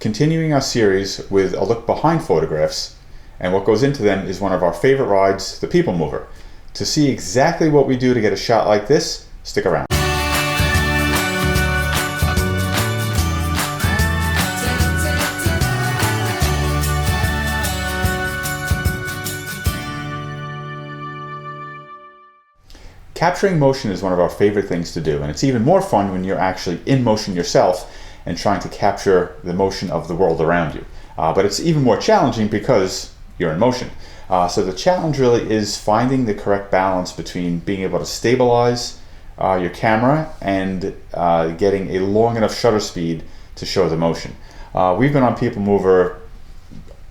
continuing our series with a look behind photographs, and what goes into them is one of our favorite rides, the PeopleMover. To see exactly what we do to get a shot like this, stick around. Capturing motion is one of our favorite things to do, and it's even more fun when you're actually in motion yourself and trying to capture the motion of the world around you. But it's even more challenging because you're in motion. So the challenge really is finding the correct balance between being able to stabilize your camera and getting a long enough shutter speed to show the motion. We've been on PeopleMover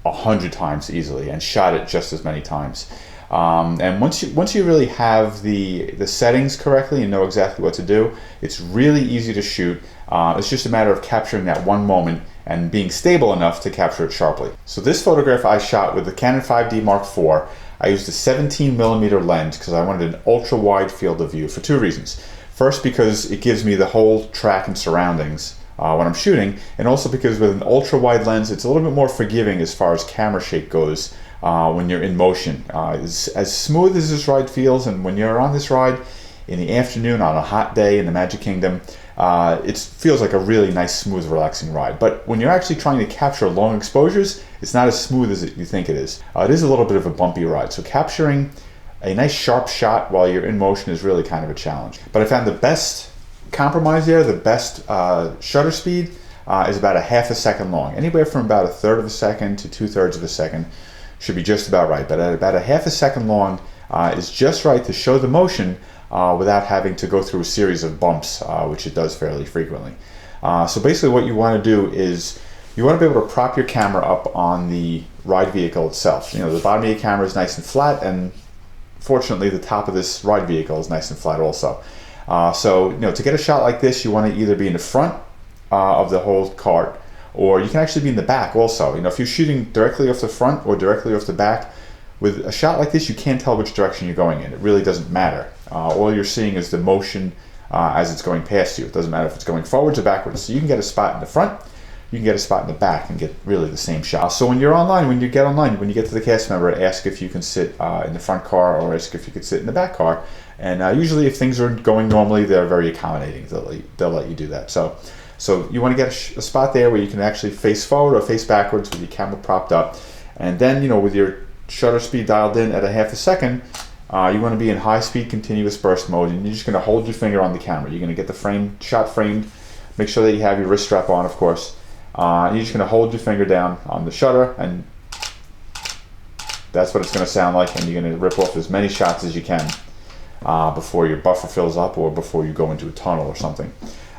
100 times easily and shot it just as many times. And once you really have the settings correctly and know exactly what to do, it's really easy to shoot. It's just a matter of capturing that one moment and being stable enough to capture it sharply. So this photograph I shot with the Canon 5D Mark IV. I used a 17mm lens because I wanted an ultra wide field of view for two reasons. First, because it gives me the whole track and surroundings when I'm shooting, and also because with an ultra wide lens it's a little bit more forgiving as far as camera shake goes when you're in motion. As smooth as this ride feels, and when you're on this ride in the afternoon on a hot day in the Magic Kingdom, it feels like a really nice, smooth, relaxing ride. But when you're actually trying to capture long exposures, it's not as smooth as you think it is. It is a little bit of a bumpy ride, so capturing a nice sharp shot while you're in motion is really kind of a challenge. But I found the best compromise there, the best shutter speed is about a half a second long. Anywhere from about 1/3 of a second to 2/3 of a second should be just about right. But at about a half a second long is just right to show the motion without having to go through a series of bumps, which it does fairly frequently. So basically what you want to do is you want to be able to prop your camera up on the ride vehicle itself. You know, the bottom of your camera is nice and flat, and fortunately the top of this ride vehicle is nice and flat also. So you know, to get a shot like this, you want to either be in the front of the whole cart, or you can actually be in the back also. You know, if you're shooting directly off the front or directly off the back, with a shot like this, you can't tell which direction you're going in. It really doesn't matter. All you're seeing is the motion as it's going past you. It doesn't matter if it's going forwards or backwards. So you can get a spot in the front, you can get a spot in the back and get really the same shot. So when you're online, when you get to the cast member, ask if you can sit in the front car or ask if you could sit in the back car. And usually if things are going normally, they're very accommodating. They'll let you do that. So you want to get a spot there where you can actually face forward or face backwards with your camera propped up. And then, you know, with your shutter speed dialed in at a half a second, you want to be in high speed continuous burst mode, and you're just going to hold your finger on the camera. You're going to get the shot framed, make sure that you have your wrist strap on, of course. You're just going to hold your finger down on the shutter, and that's what it's going to sound like, and you're going to rip off as many shots as you can before your buffer fills up or before you go into a tunnel or something.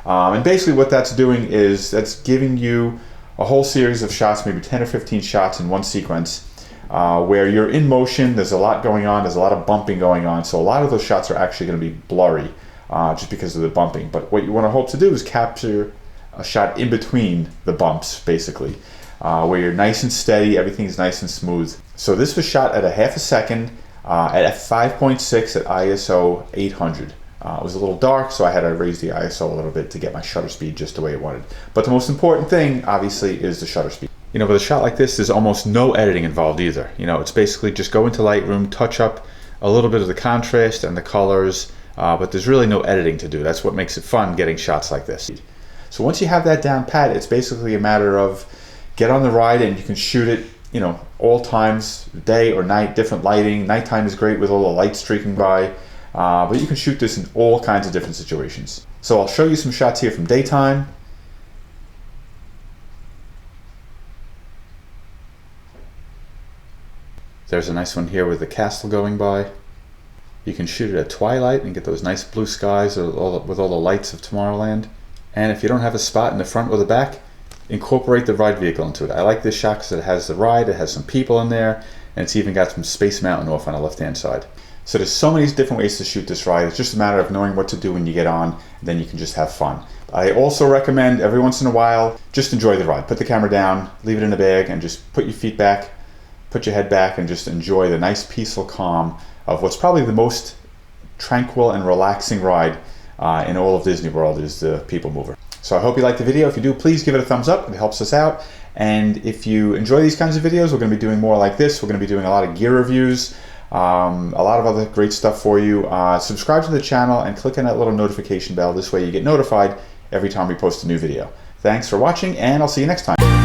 And basically what that's doing is that's giving you a whole series of shots, maybe 10 or 15 shots in one sequence, where you're in motion. There's a lot going on, there's a lot of bumping going on, so a lot of those shots are actually going to be blurry just because of the bumping. But what you want to hope to do is capture a shot in between the bumps, basically, where you're nice and steady, everything's nice and smooth. So this was shot at a half a second at f5.6 at ISO 800. It was a little dark, so I had to raise the ISO a little bit to get my shutter speed just the way it wanted. But the most important thing, obviously, is the shutter speed. You know, with a shot like this, there's almost no editing involved either. You know, it's basically just go into Lightroom, touch up a little bit of the contrast and the colors, but there's really no editing to do. That's what makes it fun, getting shots like this. So once you have that down pat, it's basically a matter of get on the ride and you can shoot it, you know, all times, day or night, different lighting. Nighttime is great with all the light streaking by, but you can shoot this in all kinds of different situations. So I'll show you some shots here from daytime. There's a nice one here with the castle going by. You can shoot it at twilight and get those nice blue skies with all the lights of Tomorrowland. And if you don't have a spot in the front or the back, incorporate the ride vehicle into it. I like this shot because it has the ride, it has some people in there, and it's even got some Space Mountain off on the left-hand side. So there's so many different ways to shoot this ride. It's just a matter of knowing what to do when you get on, and then you can just have fun. I also recommend every once in a while, just enjoy the ride. Put the camera down, leave it in the bag, and just put your feet back, put your head back, and just enjoy the nice peaceful calm of what's probably the most tranquil and relaxing ride in all of Disney World is the PeopleMover. So I hope you liked the video. If you do, please give it a thumbs up. It helps us out. And if you enjoy these kinds of videos, we're going to be doing more like this. We're going to be doing a lot of gear reviews, a lot of other great stuff for you. Subscribe to the channel and click on that little notification bell. This way you get notified every time we post a new video. Thanks for watching, and I'll see you next time.